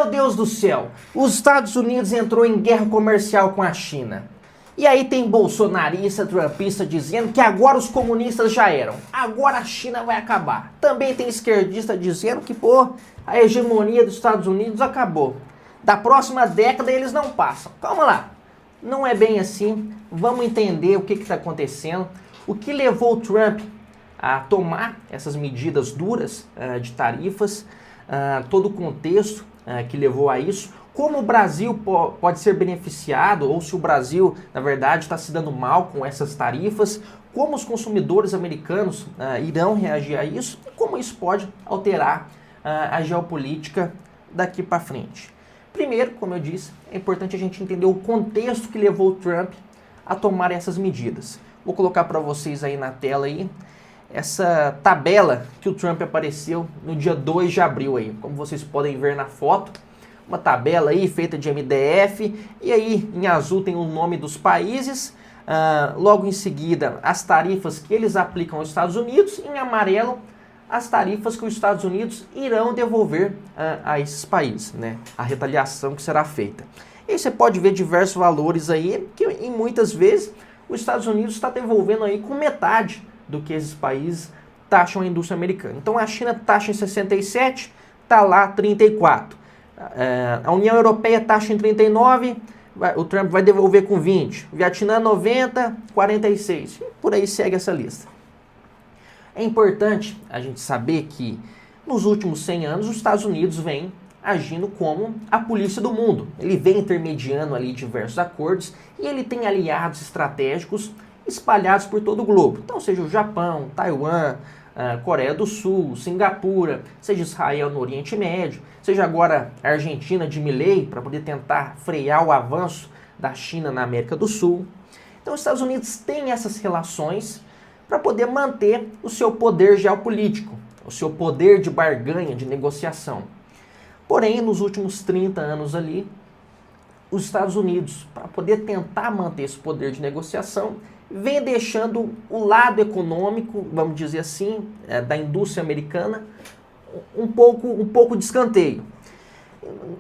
Meu Deus do céu, os Estados Unidos entrou em guerra comercial com a China. E aí tem bolsonarista, trumpista dizendo que agora os comunistas já eram. Agora a China vai acabar. Também tem esquerdista dizendo que, a hegemonia dos Estados Unidos acabou. Da próxima década eles não passam. Calma lá. Não é bem assim. Vamos entender o que está acontecendo. O que levou o Trump a tomar essas medidas duras de tarifas, todo o contexto que levou a isso, como o Brasil pode ser beneficiado, ou se o Brasil, na verdade, está se dando mal com essas tarifas, como os consumidores americanos irão reagir a isso, e como isso pode alterar a geopolítica daqui para frente. Primeiro, como eu disse, é importante a gente entender o contexto que levou o Trump a tomar essas medidas. Vou colocar para vocês aí na tela aí essa tabela que o Trump apareceu no dia 2 de abril aí, como vocês podem ver na foto. Uma tabela aí feita de MDF, e aí em azul tem o nome dos países, logo em seguida as tarifas que eles aplicam aos Estados Unidos, e em amarelo as tarifas que os Estados Unidos irão devolver a esses países, né? A retaliação que será feita. E aí você pode ver diversos valores aí, que em muitas vezes os Estados Unidos está devolvendo aí com metade do que esses países taxam a indústria americana. Então a China taxa em 67, está lá 34. A União Europeia taxa em 39, o Trump vai devolver com 20. Vietnã 90, 46. E por aí segue essa lista. É importante a gente saber que nos últimos 100 anos os Estados Unidos vêm agindo como a polícia do mundo. Ele vem intermediando ali diversos acordos e ele tem aliados estratégicos espalhados por todo o globo. Então seja o Japão, Taiwan, Coreia do Sul, Singapura, seja Israel no Oriente Médio, seja agora a Argentina de Milei para poder tentar frear o avanço da China na América do Sul. Então os Estados Unidos têm essas relações para poder manter o seu poder geopolítico, o seu poder de barganha, de negociação. Porém, nos últimos 30 anos ali, os Estados Unidos, para poder tentar manter esse poder de negociação, vem deixando o lado econômico, vamos dizer assim, da indústria americana um pouco de escanteio.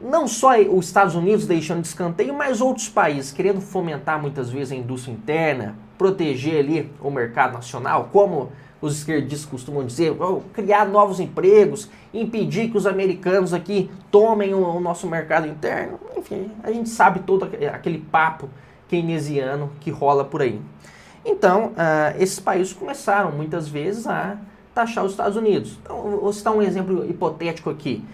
Não só os Estados Unidos deixando de escanteio, mas outros países querendo fomentar muitas vezes a indústria interna, proteger ali o mercado nacional, como os esquerdistas costumam dizer, criar novos empregos, impedir que os americanos aqui tomem o nosso mercado interno. Enfim, a gente sabe todo aquele papo keynesiano que rola por aí. Então, esses países começaram muitas vezes a taxar os Estados Unidos. Então, vou citar um exemplo hipotético aqui.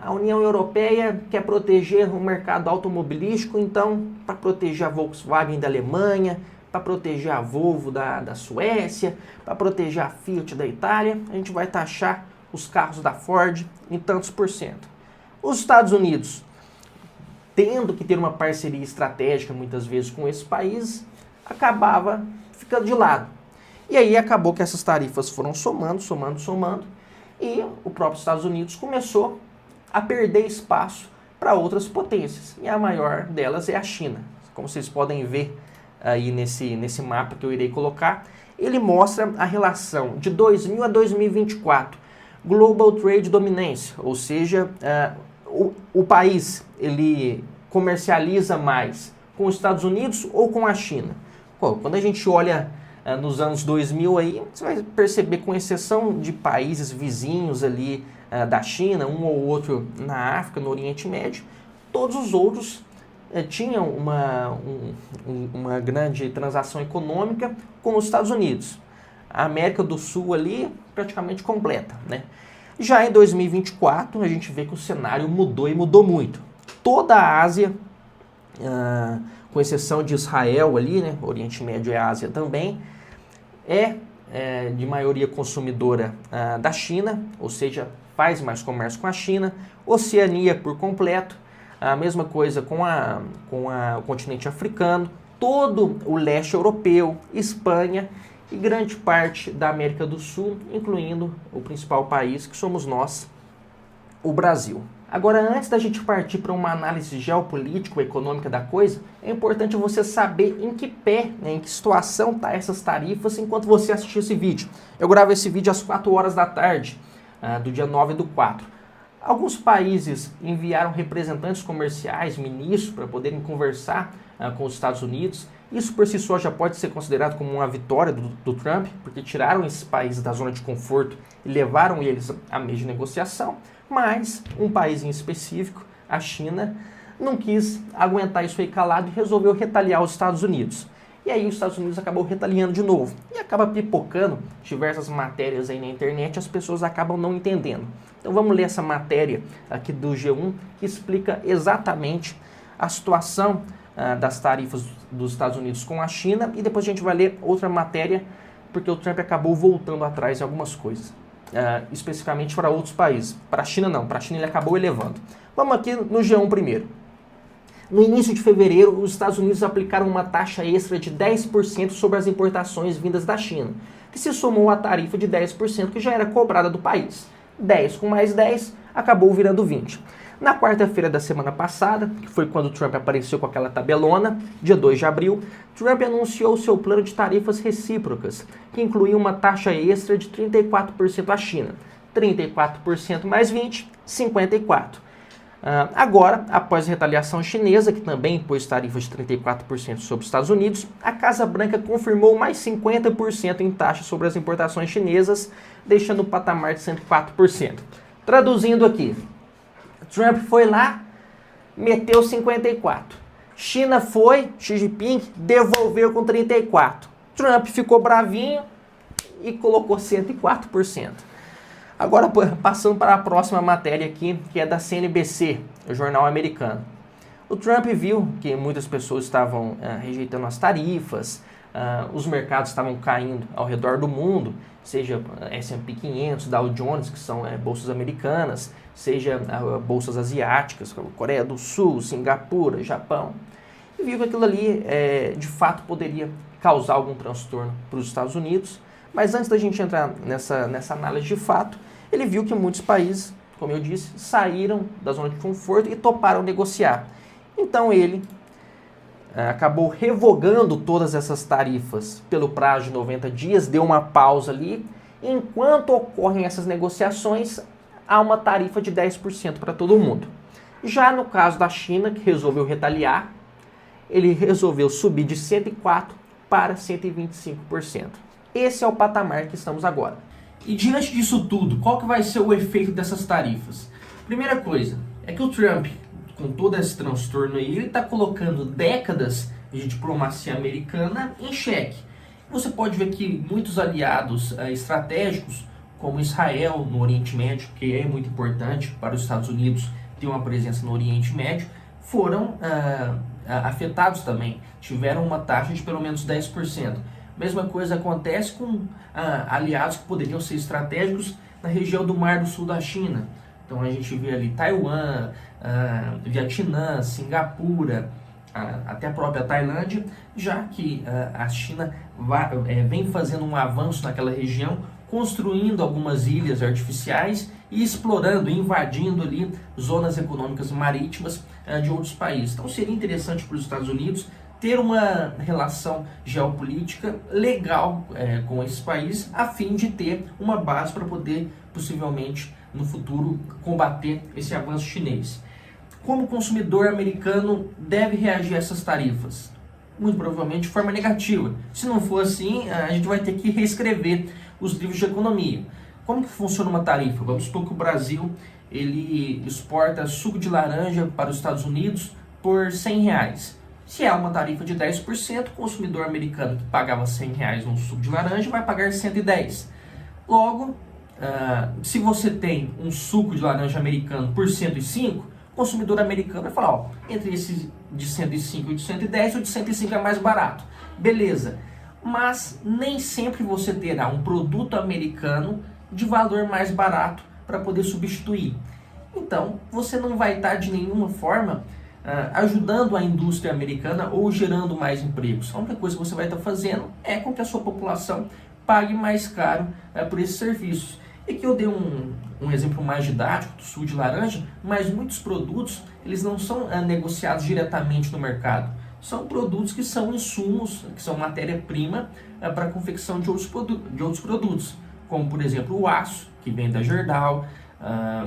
A União Europeia quer proteger o mercado automobilístico, então, para proteger a Volkswagen da Alemanha, para proteger a Volvo da Suécia, para proteger a Fiat da Itália, a gente vai taxar os carros da Ford em tantos %. Os Estados Unidos, tendo que ter uma parceria estratégica muitas vezes com esses países, acabava ficando de lado. E aí acabou que essas tarifas foram somando, e o próprio Estados Unidos começou a perder espaço para outras potências. E a maior delas é a China. Como vocês podem ver aí nesse mapa que eu irei colocar, ele mostra a relação de 2000 a 2024, Global Trade Dominance, ou seja, o país ele comercializa mais com os Estados Unidos ou com a China. Quando a gente olha nos anos 2000 aí, você vai perceber, com exceção de países vizinhos ali da China, um ou outro na África, no Oriente Médio, todos os outros tinham uma grande transação econômica com os Estados Unidos. A América do Sul ali praticamente completa, né? Já em 2024, a gente vê que o cenário mudou e mudou muito. Toda a Ásia, com exceção de Israel ali, né? Oriente Médio é Ásia também, é de maioria consumidora da China, ou seja, faz mais comércio com a China. Oceania por completo, a mesma coisa com o continente africano, todo o leste europeu, Espanha e grande parte da América do Sul, incluindo o principal país que somos nós, o Brasil. Agora, antes da gente partir para uma análise geopolítico-econômica da coisa, é importante você saber em que pé, né, em que situação tá essas tarifas enquanto você assistir esse vídeo. Eu gravo esse vídeo às 4 horas da tarde, do dia 9/4. Alguns países enviaram representantes comerciais, ministros, para poderem conversar com os Estados Unidos. Isso por si só já pode ser considerado como uma vitória do Trump, porque tiraram esses países da zona de conforto e levaram eles à mesa de negociação. Mas um país em específico, a China, não quis aguentar isso aí calado e resolveu retaliar os Estados Unidos. E aí os Estados Unidos acabou retaliando de novo. E acaba pipocando diversas matérias aí na internet, as pessoas acabam não entendendo. Então vamos ler essa matéria aqui do G1, que explica exatamente a situação das tarifas dos Estados Unidos com a China. E depois a gente vai ler outra matéria, porque o Trump acabou voltando atrás em algumas coisas. Especificamente para outros países. Para a China não, para a China ele acabou elevando. Vamos aqui no G1 primeiro. No início de fevereiro, os Estados Unidos aplicaram uma taxa extra de 10% sobre as importações vindas da China, que se somou à tarifa de 10% que já era cobrada do país. 10 com mais 10 acabou virando 20. Na quarta-feira da semana passada, que foi quando Trump apareceu com aquela tabelona, dia 2 de abril, Trump anunciou seu plano de tarifas recíprocas, que incluía uma taxa extra de 34% à China. 34% mais 20, 54%. Agora, após a retaliação chinesa, que também impôs tarifas de 34% sobre os Estados Unidos, a Casa Branca confirmou mais 50% em taxa sobre as importações chinesas, deixando o patamar de 104%. Traduzindo aqui, Trump foi lá, meteu 54%. China foi, Xi Jinping devolveu com 34%. Trump ficou bravinho e colocou 104%. Agora, passando para a próxima matéria aqui, que é da CNBC, o jornal americano. O Trump viu que muitas pessoas estavam rejeitando as tarifas, os mercados estavam caindo ao redor do mundo, seja S&P 500, Dow Jones, que são bolsas americanas, seja bolsas asiáticas, como Coreia do Sul, Singapura, Japão. E viu que aquilo ali, de fato, poderia causar algum transtorno para os Estados Unidos. Mas antes da gente entrar nessa análise de fato, ele viu que muitos países, como eu disse, saíram da zona de conforto e toparam negociar. Então ele acabou revogando todas essas tarifas pelo prazo de 90 dias, deu uma pausa ali. Enquanto ocorrem essas negociações, há uma tarifa de 10% para todo mundo. Já no caso da China, que resolveu retaliar, ele resolveu subir de 104% para 125%. Esse é o patamar que estamos agora. E diante disso tudo, qual que vai ser o efeito dessas tarifas? Primeira coisa, é que o Trump, com todo esse transtorno aí, ele está colocando décadas de diplomacia americana em xeque. Você pode ver que muitos aliados estratégicos, como Israel no Oriente Médio, que é muito importante para os Estados Unidos ter uma presença no Oriente Médio, foram afetados também, tiveram uma taxa de pelo menos 10%. Mesma coisa acontece com aliados que poderiam ser estratégicos na região do Mar do Sul da China. Então a gente vê ali Taiwan, Vietnã, Singapura, até a própria Tailândia, já que a China vem fazendo um avanço naquela região, construindo algumas ilhas artificiais e explorando, invadindo ali zonas econômicas marítimas de outros países. Então seria interessante para os Estados Unidos ter uma relação geopolítica legal com esses países, a fim de ter uma base para poder, possivelmente, no futuro, combater esse avanço chinês. Como o consumidor americano deve reagir a essas tarifas? Muito provavelmente de forma negativa. Se não for assim, a gente vai ter que reescrever os livros de economia. Como que funciona uma tarifa? Vamos supor que o Brasil ele exporta suco de laranja para os Estados Unidos por R$100. Se é uma tarifa de 10%, o consumidor americano que pagava R$100 num suco de laranja vai pagar 110. Logo, se você tem um suco de laranja americano por 105, o consumidor americano vai falar, entre esse de 105 e de 110, o de 105 é mais barato. Beleza, mas nem sempre você terá um produto americano de valor mais barato para poder substituir. Então, você não vai estar de nenhuma forma ajudando a indústria americana ou gerando mais empregos. A única coisa que você vai estar fazendo é com que a sua população pague mais caro por esses serviços. E aqui eu dei um exemplo mais didático do suco de laranja, mas muitos produtos eles não são negociados diretamente no mercado. São produtos que são insumos, que são matéria-prima para a confecção de outros produtos, como por exemplo o aço, que vem da Gerdau,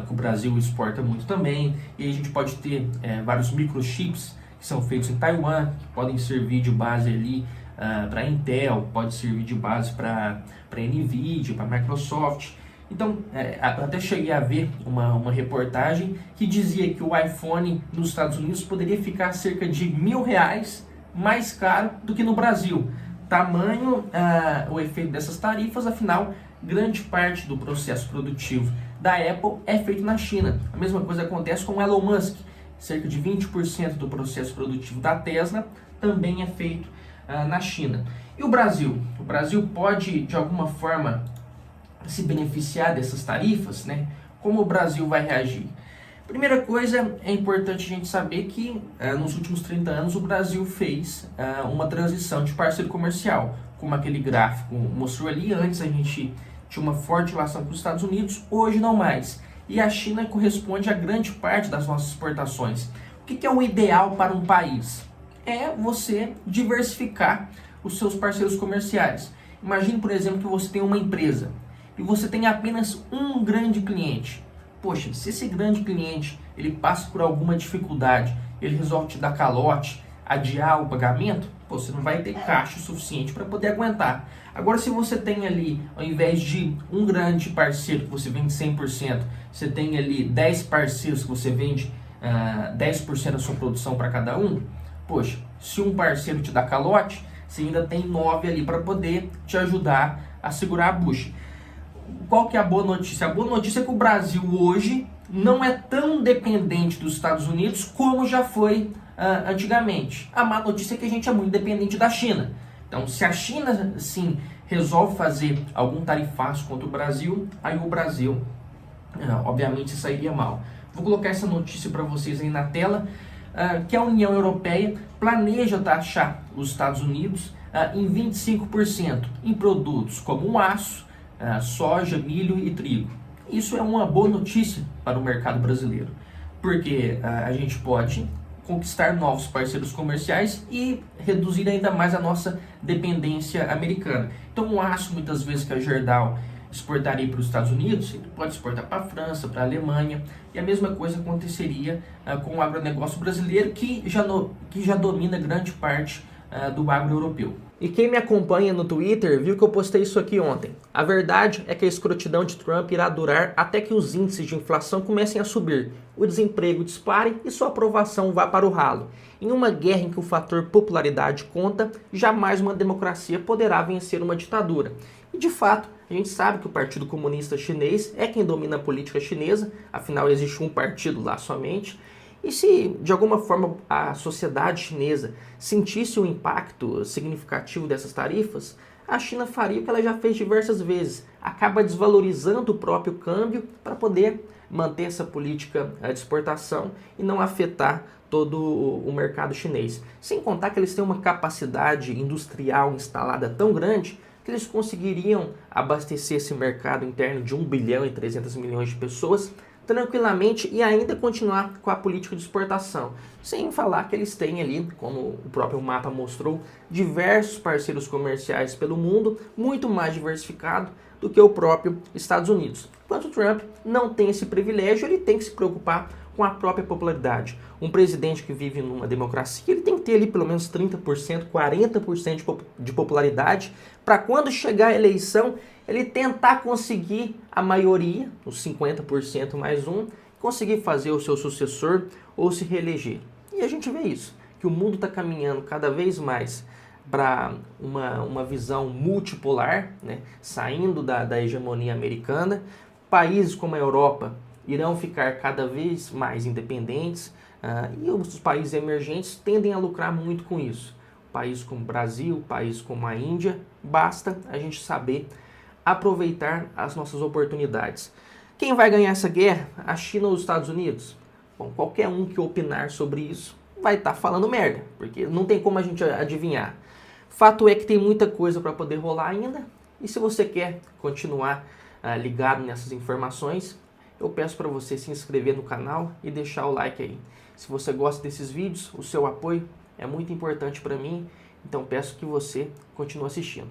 que o Brasil exporta muito também. E aí a gente pode ter vários microchips que são feitos em Taiwan, que podem servir de base ali para Intel, pode servir de base para Nvidia, para Microsoft. Então, até cheguei a ver uma reportagem que dizia que o iPhone nos Estados Unidos poderia ficar cerca de R$ 1.000 mais caro do que no Brasil. Tamanho o efeito dessas tarifas, afinal, grande parte do processo produtivo da Apple é feito na China. A mesma coisa acontece com o Elon Musk. Cerca de 20% do processo produtivo da Tesla também é feito na China. E o Brasil? O Brasil pode, de alguma forma, se beneficiar dessas tarifas, né? Como o Brasil vai reagir? Primeira coisa, é importante a gente saber que nos últimos 30 anos o Brasil fez uma transição de parceiro comercial, como aquele gráfico mostrou ali. Antes a gente tinha uma forte relação com os Estados Unidos, hoje não mais. E a China corresponde a grande parte das nossas exportações. O que é o ideal para um país? É você diversificar os seus parceiros comerciais. Imagine, por exemplo, que você tem uma empresa e você tem apenas um grande cliente. Poxa, se esse grande cliente ele passa por alguma dificuldade, ele resolve te dar calote, adiar o pagamento, você não vai ter caixa suficiente para poder aguentar. Agora, se você tem ali, ao invés de um grande parceiro que você vende 100%, você tem ali 10 parceiros que você vende 10% da sua produção para cada um, poxa, se um parceiro te dá calote, você ainda tem 9 ali para poder te ajudar a segurar a bucha. Qual que é a boa notícia? A boa notícia é que o Brasil hoje não é tão dependente dos Estados Unidos como já foi antigamente. A má notícia é que a gente é muito dependente da China. Então, se a China, sim, resolve fazer algum tarifaço contra o Brasil, aí o Brasil, obviamente, sairia mal. Vou colocar essa notícia para vocês aí na tela, que a União Europeia planeja taxar os Estados Unidos em 25% em produtos como o aço, soja, milho e trigo. Isso é uma boa notícia para o mercado brasileiro, porque a gente pode conquistar novos parceiros comerciais e reduzir ainda mais a nossa dependência americana. Então, o aço, muitas vezes, que a Gerdau exportaria para os Estados Unidos, ele pode exportar para a França, para a Alemanha, e a mesma coisa aconteceria com o agronegócio brasileiro, que já domina grande parte do agro europeu. E quem me acompanha no Twitter viu que eu postei isso aqui ontem. A verdade é que a escrotidão de Trump irá durar até que os índices de inflação comecem a subir, o desemprego dispare e sua aprovação vá para o ralo. Em uma guerra em que o fator popularidade conta, jamais uma democracia poderá vencer uma ditadura. E de fato, a gente sabe que o Partido Comunista Chinês é quem domina a política chinesa, afinal existe um partido lá somente. E se, de alguma forma, a sociedade chinesa sentisse o impacto significativo dessas tarifas, a China faria o que ela já fez diversas vezes, acaba desvalorizando o próprio câmbio para poder manter essa política de exportação e não afetar todo o mercado chinês. Sem contar que eles têm uma capacidade industrial instalada tão grande que eles conseguiriam abastecer esse mercado interno de 1 bilhão e 300 milhões de pessoas tranquilamente e ainda continuar com a política de exportação. Sem falar que eles têm ali, como o próprio mapa mostrou, diversos parceiros comerciais pelo mundo, muito mais diversificado do que o próprio Estados Unidos. Enquanto o Trump não tem esse privilégio, ele tem que se preocupar com a própria popularidade. Um presidente que vive numa democracia, ele tem que ter ali pelo menos 30%, 40% de popularidade, para quando chegar a eleição, ele tentar conseguir a maioria, os 50% mais um, conseguir fazer o seu sucessor ou se reeleger. E a gente vê isso, que o mundo está caminhando cada vez mais para uma visão multipolar, né? Saindo da hegemonia americana. Países como a Europa irão ficar cada vez mais independentes e os países emergentes tendem a lucrar muito com isso. Países como o Brasil, países como a Índia, basta a gente saber aproveitar as nossas oportunidades. Quem vai ganhar essa guerra? A China ou os Estados Unidos? Bom, qualquer um que opinar sobre isso vai estar falando merda, porque não tem como a gente adivinhar. Fato é que tem muita coisa para poder rolar ainda, e se você quer continuar ligado nessas informações, eu peço para você se inscrever no canal e deixar o like aí. Se você gosta desses vídeos, o seu apoio é muito importante para mim, então peço que você continue assistindo.